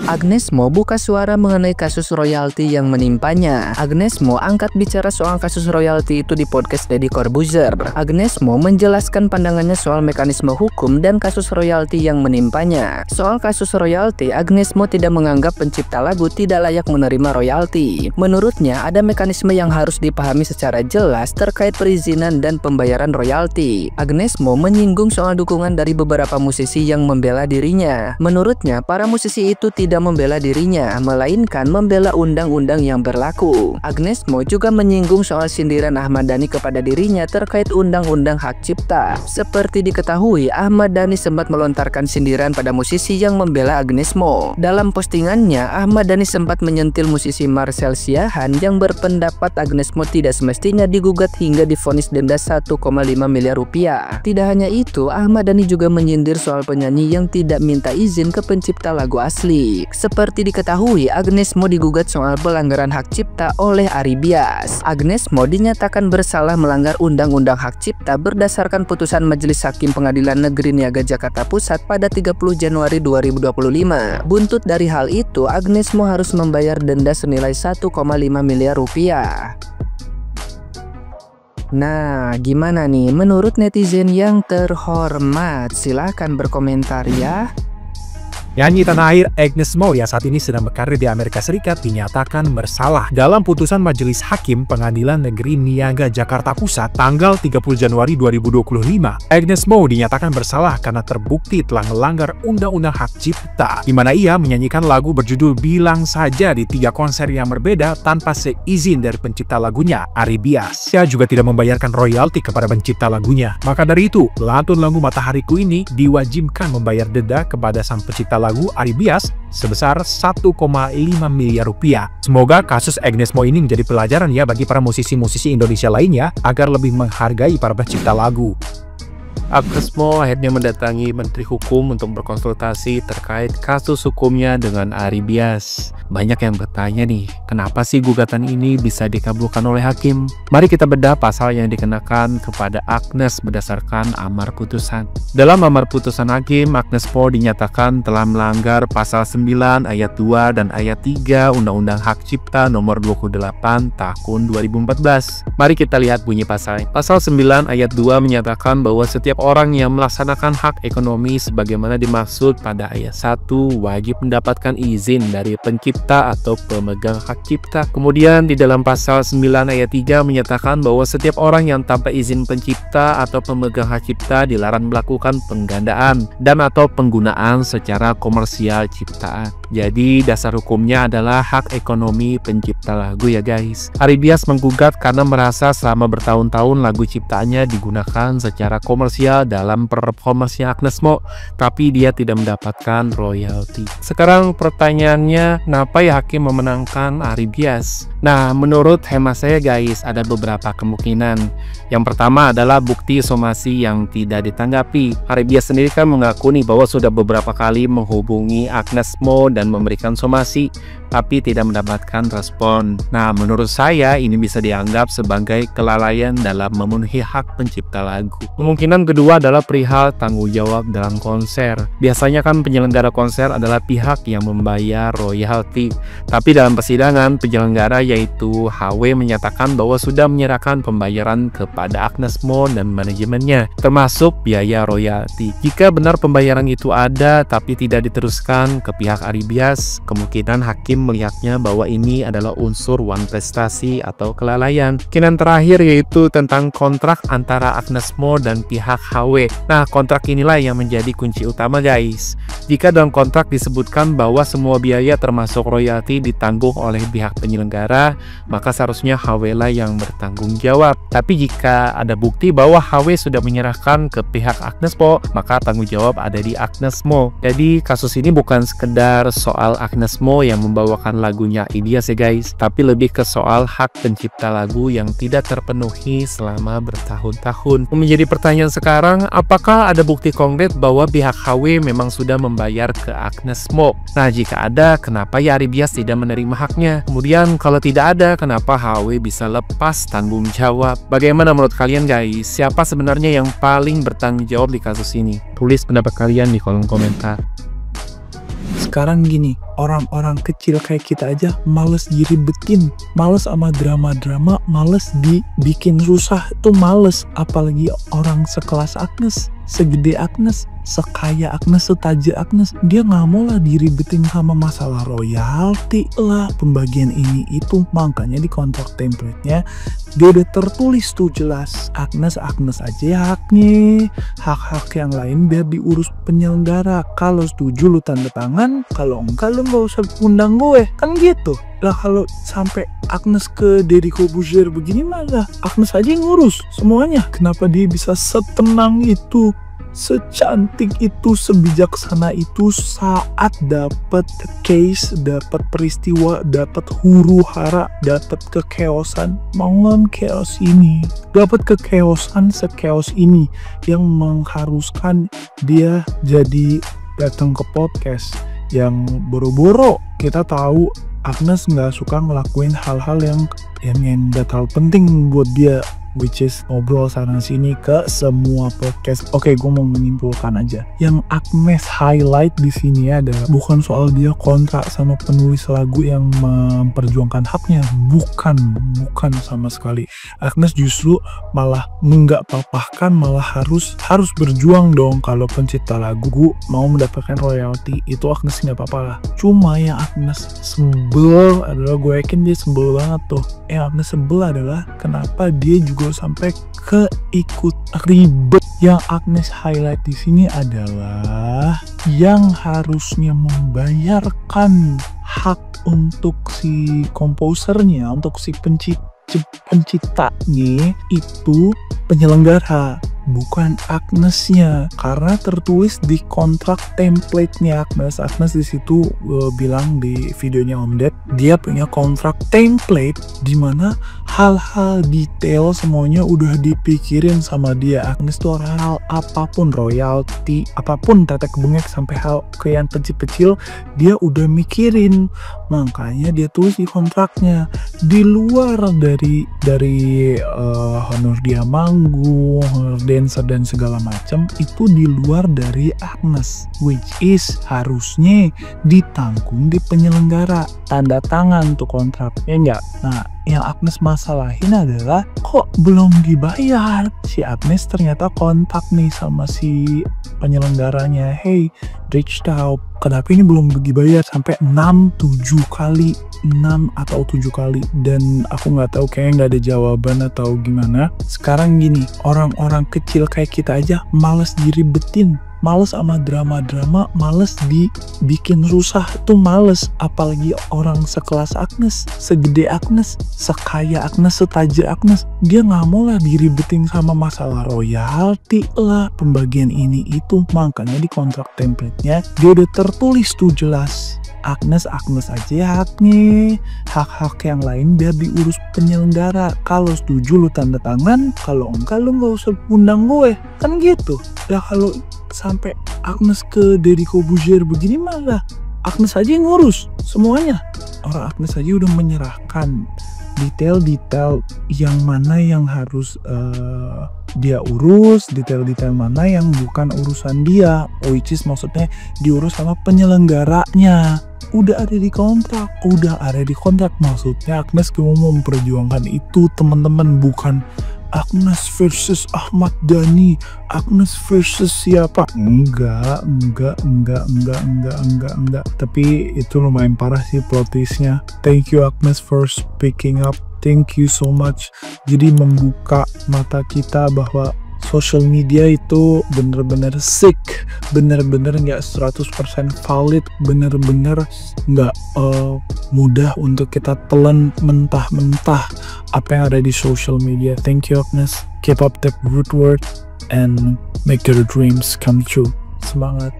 Agnes Mo buka suara mengenai kasus royalti yang menimpanya. Agnes Mo angkat bicara soal kasus royalti itu di podcast Deddy Corbuzier. Agnes Mo menjelaskan pandangannya soal mekanisme hukum dan kasus royalti yang menimpanya. Soal kasus royalti, Agnes Mo tidak menganggap pencipta lagu tidak layak menerima royalti. Menurutnya, ada mekanisme yang harus dipahami secara jelas terkait perizinan dan pembayaran royalti. Agnes Mo menyinggung soal dukungan dari beberapa musisi yang membela dirinya. Menurutnya, para musisi itu tidak membela dirinya, melainkan membela undang-undang yang berlaku. Agnes Mo juga menyinggung soal sindiran Ahmad Dhani kepada dirinya terkait undang-undang hak cipta. Seperti diketahui, Ahmad Dhani sempat melontarkan sindiran pada musisi yang membela Agnes Mo. Dalam postingannya, Ahmad Dhani sempat menyentil musisi Marcel Siahaan yang berpendapat Agnes Mo tidak semestinya digugat hingga divonis denda 1,5 miliar rupiah. Tidak hanya itu, Ahmad Dhani juga menyindir soal penyanyi yang tidak minta izin ke pencipta lagu asli. Seperti diketahui, Agnes Mo digugat soal pelanggaran hak cipta oleh Ari Bias. Agnes Mo dinyatakan bersalah melanggar undang-undang hak cipta berdasarkan putusan Majelis Hakim Pengadilan Negeri Niaga Jakarta Pusat pada 30 Januari 2025. Buntut dari hal itu, Agnes Mo harus membayar denda senilai 1,5 miliar rupiah. Nah, gimana nih menurut netizen yang terhormat? Silahkan berkomentar ya. Nyanyi tanah air Agnes Mo yang saat ini sedang berkarir di Amerika Serikat dinyatakan bersalah dalam putusan Majelis Hakim Pengadilan Negeri Niaga Jakarta Pusat tanggal 30 Januari 2025. Agnes Mo dinyatakan bersalah karena terbukti telah melanggar Undang-Undang Hak Cipta, di mana ia menyanyikan lagu berjudul Bilang Saja di 3 konser yang berbeda tanpa seizin dari pencipta lagunya, Ari Bias. Ia juga tidak membayarkan royalti kepada pencipta lagunya. Maka dari itu, pelantun lagu Matahariku ini diwajibkan membayar denda kepada sang pencipta lagu Ari Bias sebesar 1,5 miliar rupiah. Semoga kasus Agnes Mo ini menjadi pelajaran ya bagi para musisi-musisi Indonesia lainnya agar lebih menghargai para pencipta lagu. Agnes Mo akhirnya mendatangi Menteri Hukum untuk berkonsultasi terkait kasus hukumnya dengan Ari Bias. Banyak yang bertanya nih, kenapa sih gugatan ini bisa dikabulkan oleh hakim? Mari kita bedah pasal yang dikenakan kepada Agnes berdasarkan amar putusan. Dalam amar putusan hakim, Agnes Mo dinyatakan telah melanggar pasal 9 ayat 2 dan ayat 3 Undang-Undang Hak Cipta nomor 28 tahun 2014. Mari kita lihat bunyi pasal. Pasal 9 ayat 2 menyatakan bahwa setiap orang yang melaksanakan hak ekonomi sebagaimana dimaksud pada ayat 1 wajib mendapatkan izin dari pencipta atau pemegang hak cipta. Kemudian di dalam pasal 9 ayat 3 menyatakan bahwa setiap orang yang tanpa izin pencipta atau pemegang hak cipta dilarang melakukan penggandaan dan atau penggunaan secara komersial ciptaan. Jadi dasar hukumnya adalah hak ekonomi pencipta lagu ya guys. Ari Bias menggugat karena merasa selama bertahun-tahun lagu ciptaannya digunakan secara komersial dalam performanya Agnes Mo, tapi dia tidak mendapatkan royalti. Sekarang pertanyaannya, kenapa ya hakim memenangkan Ari Bias? Nah, menurut hemat saya guys, ada beberapa kemungkinan. Yang pertama adalah bukti somasi yang tidak ditanggapi. Ari Bias sendiri kan mengaku nih bahwa sudah beberapa kali menghubungi Agnes Mo dan memberikan somasi, tapi tidak mendapatkan respon. Nah, menurut saya ini bisa dianggap sebagai kelalaian dalam memenuhi hak pencipta lagu. Kemungkinan kedua adalah perihal tanggung jawab dalam konser. Biasanya kan penyelenggara konser adalah pihak yang membayar royalti, tapi dalam persidangan penyelenggara yaitu HW menyatakan bahwa sudah menyerahkan pembayaran kepada Agnes Mo dan manajemennya, termasuk biaya royalti. Jika benar pembayaran itu ada tapi tidak diteruskan ke pihak Ari Bias, kemungkinan hakim melihatnya bahwa ini adalah unsur wan prestasi atau kelalaian. Kemungkinan terakhir yaitu tentang kontrak antara Agnes Mo dan pihak HW. Nah, kontrak inilah yang menjadi kunci utama guys. Jika dalam kontrak disebutkan bahwa semua biaya termasuk royalti ditanggung oleh pihak penyelenggara, maka seharusnya HW lah yang bertanggung jawab. Tapi jika ada bukti bahwa HW sudah menyerahkan ke pihak Agnes Mo, maka tanggung jawab ada di Agnes Mo. Jadi kasus ini bukan sekedar soal Agnes Mo yang membawakan lagunya Ilyas ya guys, tapi lebih ke soal hak pencipta lagu yang tidak terpenuhi selama bertahun-tahun. Menjadi pertanyaan sekarang, apakah ada bukti konkret bahwa pihak HW memang sudah membayar ke Agnes Mo? Nah, jika ada, kenapa ya Ari Bias tidak menerima haknya? Kemudian kalau tidak ada, kenapa HW bisa lepas tanggung jawab? Bagaimana menurut kalian guys? Siapa sebenarnya yang paling bertanggung jawab di kasus ini? Tulis pendapat kalian di kolom komentar. Sekarang gini, orang-orang kecil kayak kita aja males diribetin, males sama drama-drama, males dibikin susah tuh males, apalagi orang sekelas Agnes, segede Agnes, sekaya Agnes, setajir Agnes. Dia nggak mau lah diribetin sama masalah royalti lah, pembagian ini itu. Makanya di kontrak template-nya dia udah tertulis tuh jelas, Agnes aja haknya, hak-hak yang lain biar diurus penyelenggara. Kalau setuju lu tanda tangan, kalau enggak lu nggak usah undang gue, kan gitu lah. Kalau sampai Agnes ke Deddy Corbuzier begini malah Agnes aja yang ngurus semuanya. Kenapa dia bisa setenang itu, secantik itu, sebijaksana itu saat dapat case, dapat peristiwa, dapat huru hara, dapat kekeosan, malam chaos ini, dapat kekeosan sekeos ini yang mengharuskan dia jadi datang ke podcast yang boro-boro. Kita tahu Agnes nggak suka ngelakuin hal-hal yang nggak terlalu penting buat dia, which is ngobrol sana sini ke semua podcast. Oke, gue mau menyimpulkan aja. Yang Agnes highlight di sini adalah bukan soal dia kontrak sama penulis lagu yang memperjuangkan haknya, bukan sama sekali. Agnes justru malah nggak papahkan, malah harus berjuang dong kalau pencipta lagu mau mendapatkan royalti. Itu Agnes nggak apa-apa lah. Cuma yang Agnes sebel adalah, gue yakin dia sebel banget tuh. Yang Agnes sebel adalah kenapa dia juga sampai keikut ribet. Yang Agnes highlight di sini adalah yang harusnya membayarkan hak untuk si komposernya, untuk si penciptanya itu penyelenggara, bukan Agnesnya, karena tertulis di kontrak template-nya Agnes. Agnes di situ bilang di videonya Om Ded, dia punya kontrak template di mana hal-hal detail semuanya udah dipikirin sama dia. Agnes tuh hal apapun, royalti, apapun, tetek bengek sampai hal ke yang kecil-kecil dia udah mikirin. Makanya dia tulis di kontraknya, di luar dari honor dia manggung, honor dancer dan segala macam, itu di luar dari Agnes, which is harusnya ditanggung di penyelenggara, tanda tangan tuh kontraknya enggak. Nah, yang Agnes masalahin adalah kok belum dibayar. Si Agnes ternyata kontak nih sama si penyelenggaranya, hey, reached out, kenapa ini belum dibayar sampai 6 atau 7 kali, dan aku nggak tahu, kayaknya nggak ada jawaban atau gimana. Sekarang gini, orang-orang kecil kayak kita aja males diribetin, males sama drama-drama, males dibikin susah tuh males, apalagi orang sekelas Agnes, segede Agnes, sekaya Agnes, setajir Agnes. Dia nggak mau lah diribetin sama masalah royalti lah, pembagian ini itu. Makanya di kontrak template-nya dia udah tertulis tuh jelas, Agnes aja haknya, hak-hak yang lain biar diurus penyelenggara. Kalau setuju lu tanda tangan, kalau enggak lu nggak usah undang gue, kan gitu lah. Kalau sampai Agnes ke Deddy Corbuzier begini malah Agnes aja yang ngurus semuanya. Orang Agnes aja udah menyerahkan detail-detail yang mana yang harus dia urus, detail-detail mana yang bukan urusan dia, which is maksudnya diurus sama penyelenggaranya. Udah ada di kontrak, maksudnya Agnes mau memperjuangkan itu, teman-teman, bukan Agnes versus Ahmad Dhani, Agnes versus siapa? Enggak. Tapi itu lumayan parah sih plot twistnya. Thank you Agnes for speaking up. Thank you so much. Jadi membuka mata kita bahwa social media itu bener-bener sick, bener-bener nggak 100% valid, bener-bener nggak mudah untuk kita telan mentah-mentah apa yang ada di social media. Thank you Agnes, keep up the good work and make your dreams come true. Semangat.